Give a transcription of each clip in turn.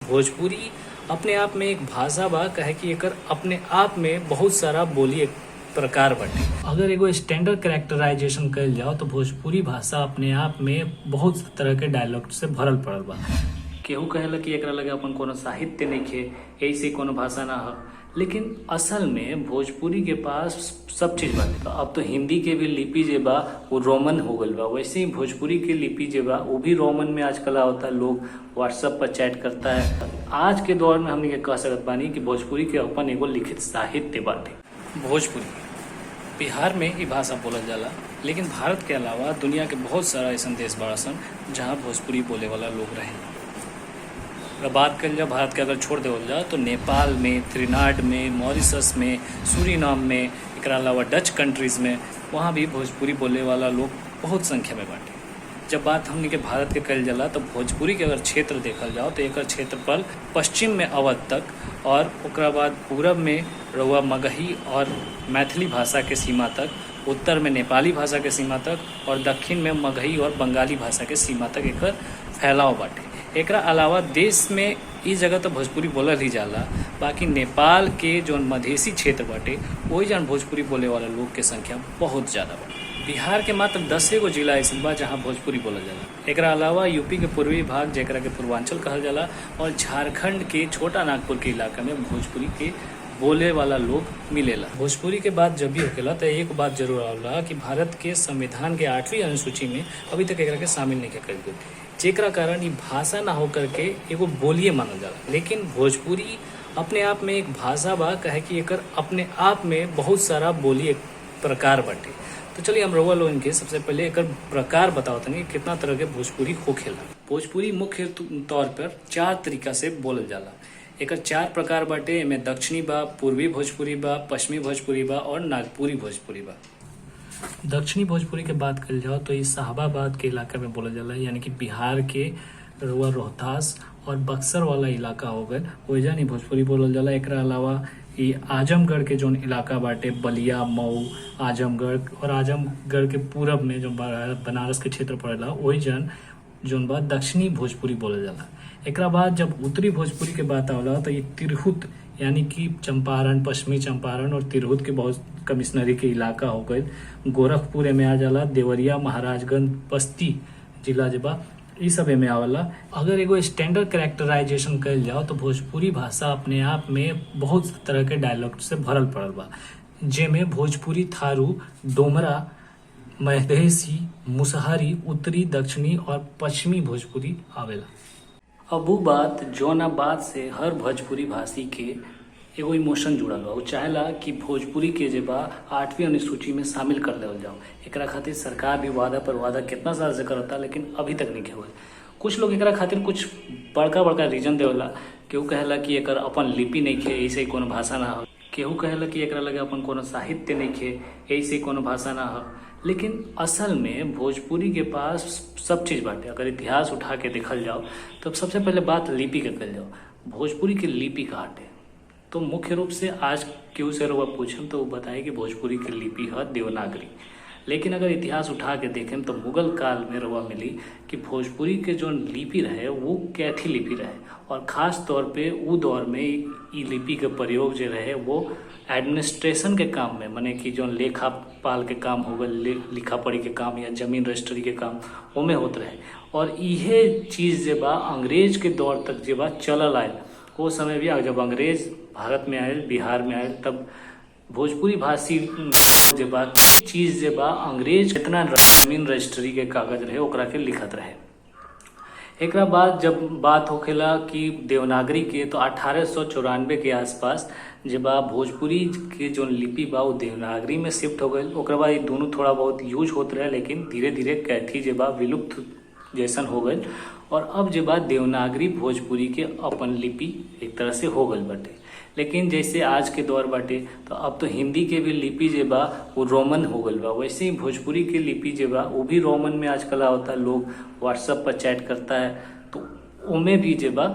भोजपुरी अपने आप में एक भाषा बा कहे कि एकर अपने आप में बहुत सारा बोली एक प्रकार बाटे। अगर एगो स्टैंडर्ड कैरेक्टराइजेशन कइल जाओ तो भोजपुरी भाषा अपने आप में बहुत तरह के डायलॉग से भरल पड़ल बा। केहू कहेला कि एकरा लगे अपन कोनो साहित्य नइखे, ऐसे कोनो भाषा ना हो, लेकिन असल में भोजपुरी के पास सब चीज बाटे। तो अब तो हिंदी के भी लिपि जे बा वो रोमन हो गल बा, वैसे ही भोजपुरी के लिपि जे बा वो भी रोमन में आजकल होता है। लोग व्हाट्सएप पर चैट करता है। आज के दौर में हमने कह सकत बानी कि भोजपुरी के अपन एगो लिखित साहित्य बाटे। भोजपुरी बिहार में ही भाषा बोलल जाला, लेकिन भारत के अलावा दुनिया के बहुत सारा ऐसा देश बड़ा सन जहाँ भोजपुरी बोले वाला लोग रहें। अगर बात कर जाए भारत के, अगर छोड़ देवल जाए तो नेपाल में, त्रिनाड में, मॉरिशस में, सूरीनाम में, एकरा अलावा डच कंट्रीज़ में, वहाँ भी भोजपुरी बोले वाला लोग बहुत संख्या में बाटे। जब बात हमने के भारत के कल जाला तो भोजपुरी के अगर क्षेत्र देखल जाओ तो एक क्षेत्रफल पश्चिम में अवध तक, और ओकरा बाद पूरब में रउआ मगही और मैथिली भाषा के सीमा तक, उत्तर में नेपाली भाषा के सीमा तक, और दक्षिण में मगही और बंगाली भाषा के सीमा तक एकर फैलाव बाटे। एकरा अलावा देश में इस जगह तो भोजपुरी बोलल ही जाला, बाकी नेपाल के जो मधेसी क्षेत्र बाटे वही जन भोजपुरी बोले वाला लोग के संख्या बहुत ज़्यादा बाटे। बिहार के मात्र 10 गो जिला ऐसा बा जहाँ भोजपुरी बोलल जाला। एकरा अलावा यूपी के पूर्वी भाग जेकरा के पूर्वांचल कहल जाला, और झारखंड के छोटा नागपुर के इलाका में भोजपुरी के बोले वाला लोग मिलेला। भोजपुरी के बाद जब भी होकेला तो एक बात जरूर आवला कि भारत के संविधान के 8वीं अनुसूची में अभी तक एकरा के शामिल नहीं कइल गइल, जेकरा कारण ये भाषा ना होकर के एगो बोलिए मानल जाला। लेकिन भोजपुरी अपने आप में एक भाषा बा कहे कि एकर अपने आप में बहुत सारा बोली एक प्रकार बाटे। तो चलिए हम रउआ लोगन के सबसे पहले एकर प्रकार बताओ तनी कितना तरह के भोजपुरी होखेला। भोजपुरी मुख्य तौर पर 4 तरीका से बोलल जाला। एकर 4 प्रकार बाटे। एमे दक्षिणी बा, पूर्वी भोजपुरी बा, पश्चिमी भोजपुरी बा और नागपुरी भोजपुरी बा। दक्षिणी भोजपुरी के बात कल जाओ तो ये शाहबाद के इलाका में बोला जाला, यानी कि बिहार के रउआ रोहतास और बक्सर वाला इलाका हो गए वही नहीं भोजपुरी बोलल जाला। एकरा अलावा ये आजमगढ़ के जोन इलाका बाटे, बलिया, मऊ, आजमगढ़, और आजमगढ़ के पूरब में जो बनारस के क्षेत्र पड़ेला वही जोन बा दक्षिणी भोजपुरी बोलल जाला। एकरा बाद जब उत्तरी भोजपुरी के बात आवला तो ये तिरहुत यानी कि चंपारण, पश्चिमी चंपारण और तिरहुत के बहुत कमिश्नरी के इलाका हो गए। गोरखपुर में आ जाला, देवरिया, महाराजगंज, बस्ती जिला जबा ये सब में आवला। अगर एगो स्टैंडर्ड कैरेक्टराइजेशन कइल जाओ तो भोजपुरी भाषा अपने आप में बहुत तरह के डायलॉग से भरल पड़ल बा, जेमे भोजपुरी, थारू, डोमरा, मधेसी, मुसहरी, उत्तरी, दक्षिणी और पश्चिमी भोजपुरी आवेला। अब वो बात जौना बात से हर भोजपुरी भाषी के एगो इमोशन जुड़ल बा, वो चाहेला कि भोजपुरी के जे बा 8वीं अनुसूची में शामिल कर लेवल जाओ। एकरा खातिर सरकार भी वादा पर वादा कितना साल से करता, लेकिन अभी तक नहीं हुआ। कुछ लोग एकरा खातिर कुछ बड़का रीजन देवला। केहू कहेला कि एकर अपन लिपि नहीं खे, ऐसे कोनो भाषा ना हो। केहू कहेला कि एकरा लगे अपन कोनो साहित्य नहीं खे, ऐसे कोनो भाषा ना हो, लेकिन असल में भोजपुरी के पास सब चीज़ बाटे। अगर इतिहास उठा के देखल जाओ तो सबसे पहले बात लिपि के कल जाओ। भोजपुरी के लिपि का हटे तो मुख्य रूप से आज केहू से रउआ पूछम तो वो बताए कि भोजपुरी की लिपि है देवनागरी। लेकिन अगर इतिहास उठा के देखें तो मुगल काल में रउआ मिली कि भोजपुरी के जो लिपि रहे वो कैथी लिपि रहे, और ख़ास तौर पे वो दौर में ई लिपि के प्रयोग जो रहे वो एडमिनिस्ट्रेशन के काम में, माने कि जो लेखापाल के काम हो गए, लिखा पढ़ी के काम या जमीन रजिस्ट्री के काम ओमे होत रहे। और इहे चीज़ जे बा अंग्रेज के दौर तक जे बा चलल आयल। वो समय भी जब अंग्रेज भारत में आयल, बिहार में आयल, तब भोजपुरी भाषी जे बा चीज़ जे बा अंग्रेज कितना जमीन रजिस्ट्री के कागज रहे ओकरा के लिखत रहे। एकरा बाद जब बात होखेला कि देवनागरी के, तो 1894 के आसपास जब भोजपुरी के जो लिपि बा वो देवनागरी में शिफ्ट हो गई। ओकरा बाद ये दोनों थोड़ा बहुत यूज होते रहे, लेकिन धीरे धीरे कैथी जब विलुप्त जैसन हो गई। और अब जब देवनागरी भोजपुरी के अपन लिपि एक तरह से हो गई बाटे। लेकिन जैसे आज के दौर बाटे तो अब तो हिंदी के भी लिपि जे बा वो रोमन हो गल बा, वैसे ही भोजपुरी के लिपि जे बा वो भी रोमन में आजकल होता है। लोग व्हाट्सएप पर चैट करता है तो उनमें भी जे बा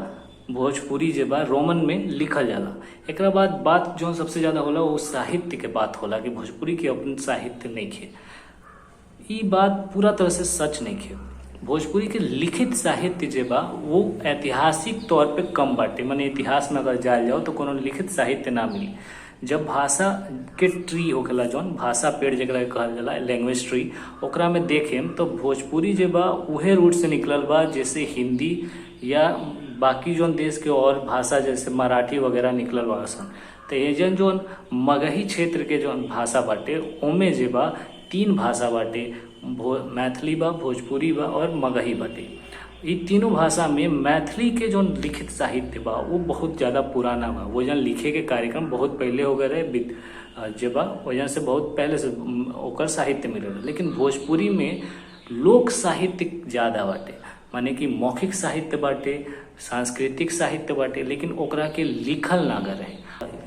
भोजपुरी जे बा रोमन में लिखल जाला। एकरा बाद बात जो सबसे ज़्यादा होला वो साहित्य के बात होला कि भोजपुरी के अपन साहित्य नहीं खे। ये बात पूरा तरह से सच नहीं खे। भोजपुरी के लिखित साहित्य जे बा वो ऐतिहासिक तौर पे कम बाटे। माने इतिहास में अगर जायल जाओ तो कोनो लिखित साहित्य ना मिली। जब भाषा के ट्री होखेला, जौन भाषा पेड़ जकरा कहल जाला, लैंग्वेज ट्री, ओकरा में देखेम तो भोजपुरी जे बा उहे रूट से निकलल बा जैसे हिंदी या बाकी जौन देश के और भाषा जैसे मराठी वगैरह निकलल बा सन। तो एजन जौन मगही क्षेत्र के जौन भाषा बाटे ओमे जे बा 3 भाषा बाटे, मैथिली बा, भोजपुरी बा और मगही बाटे। ये तीनों भाषा में मैथिली के जो लिखित साहित्य बा वो बहुत ज़्यादा पुराना बा। वो जन लिखे के कार्यक्रम बहुत पहले हो गए रहे जे बा, वजह से बहुत पहले से ओकर साहित्य मिले। लेकिन भोजपुरी में लोक साहित्य ज़्यादा बाटे, माने कि मौखिक साहित्य बाटे, सांस्कृतिक साहित्य बाटे, लेकिन ओकरा के लिखल ना गए रहे।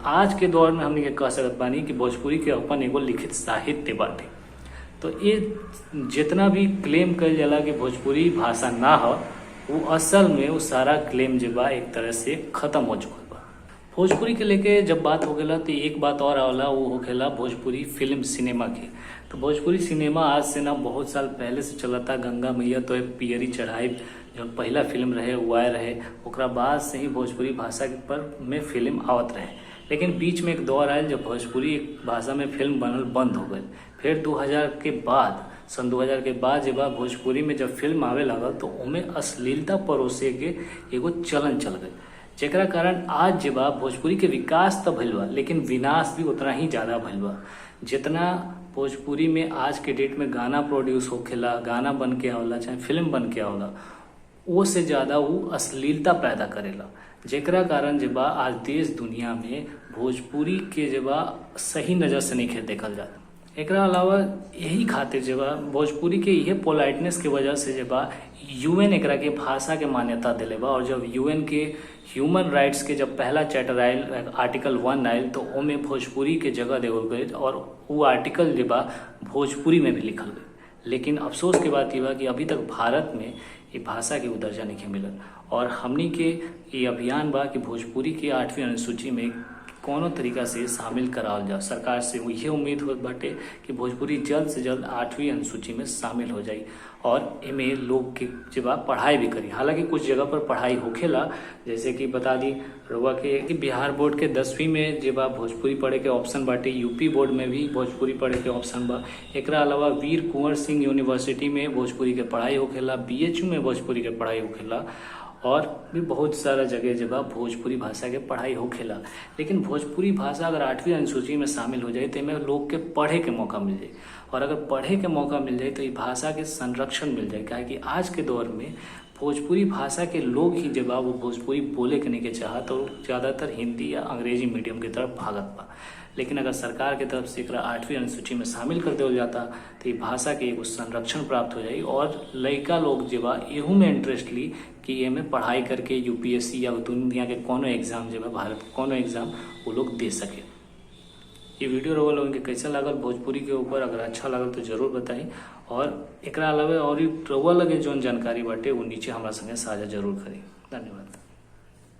आज के दौर में हमने कह सकत बानी कि भोजपुरी के अपन एगो लिखित साहित्य बाटे। तो ये जितना भी क्लेम कल जाला कि भोजपुरी भाषा ना हो, वो असल में वो सारा क्लेम जो बा एक तरह से खत्म हो चुका बा। भोजपुरी के लेके जब बात हो गया तो एक बात और आवला, वो हो गया भोजपुरी फिल्म सिनेमा के। तो भोजपुरी सिनेमा आज से ना बहुत साल पहले से चलता। गंगा मैया तो एक पियरी चढ़ाई जो पहला फिल्म रहे वो आए रहे, ओकरा बाद से ही भोजपुरी भाषा पर में फिल्म आवत रहे। लेकिन बीच में एक दौर आयल जब भोजपुरी भाषा में फिल्म बनल बंद हो गई। फिर 2000 के बाद, सन 2000 के बाद जब भोजपुरी में जब फिल्म आवे लागल तो उनमें अश्लीलता परोसे के एगो चलन चल गई, जेकरा कारण आज जब भोजपुरी के विकास तो भइल बा लेकिन विनाश भी उतना ही ज़्यादा भइल बा। जितना भोजपुरी में आज के डेट में गाना प्रोड्यूस होखेला, गाना बन के आवला, चाहे फिल्म बन के आवला, वो से ज़्यादा वो अश्लीलता पैदा करेला, जेकरा कारण जब आज देश दुनिया में भोजपुरी के जब सही नज़र से नहीं देखल जाता। एकरा अलावा यही खातिर जब भोजपुरी के यह पोलाइटनेस के वजह से जब यूएन एकरा के भाषा के मान्यता दिले बा। और जब यूएन के ह्यूमन राइट्स के जब पहला चैप्टर आयल, आर्टिकल 1 आयल, तो ओमे भोजपुरी के जगह देवल गए और वो आर्टिकल जब भोजपुरी में भी लिखल गए। लेकिन अफसोस के बात ये बा कि अभी तक भारत में ये भाषा के दर्जा नहीं मिलल। और हमनी के ये अभियान बा कि भोजपुरी के 8वीं अनुसूची में कोनो तरीका से शामिल करावल जाए। सरकार से यह उम्मीद होत बाटे कि भोजपुरी जल्द से जल्द 8वीं अनुसूची में शामिल हो जाए और इमे लोग के जब पढ़ाई भी करी। हालांकि कुछ जगह पर पढ़ाई होखेला, जैसे कि बता दी रउआ के कि बिहार बोर्ड के 10वीं में जब भोजपुरी पढ़े के ऑप्शन बाटे, यूपी बोर्ड में भी भोजपुरी पढ़े के ऑप्शन बा। एकरा अलावा वीर कुंवर सिंह यूनिवर्सिटी में भोजपुरी के पढ़ाई होखेला, बीएचयू में भोजपुरी के पढ़ाई होखेला और भी बहुत सारा जगह जब भोजपुरी भाषा के पढ़ाई होखेला। लेकिन भोजपुरी भाषा अगर 8वीं अनुसूची में शामिल हो जाए तो इनमें लोग के पढ़े के मौका मिल जाए। और अगर पढ़े के मौका मिल जाए तो ये भाषा के संरक्षण मिल जाए, क्या कि आज के दौर में भोजपुरी भाषा के लोग ही जब वो भोजपुरी बोले के नहीं के चाह तो ज़्यादातर हिंदी या अंग्रेजी मीडियम की तरफ भागत बा। लेकिन अगर सरकार के तरफ से एकरा 8वीं अनुसूची में शामिल कर देवल जाता तो ये भाषा के एगो संरक्षण प्राप्त हो जाए और लड़का लोग जब एहू में इंटरेस्ट ली कि ये में पढ़ाई करके यूपीएससी या दुनिया के कोनो एग्जाम जब भारत कोनो एग्जाम वो लोग दे सके। ये वीडियो रउआ लोगन के कैसा लागल भोजपुरी के ऊपर, अगर अच्छा लागल तो जरूर बताई। और एकरा अलावा और रउआ लगे जौन जानकारी बाटे वो नीचे हमारा संगे साझा जरूर करी। धन्यवाद।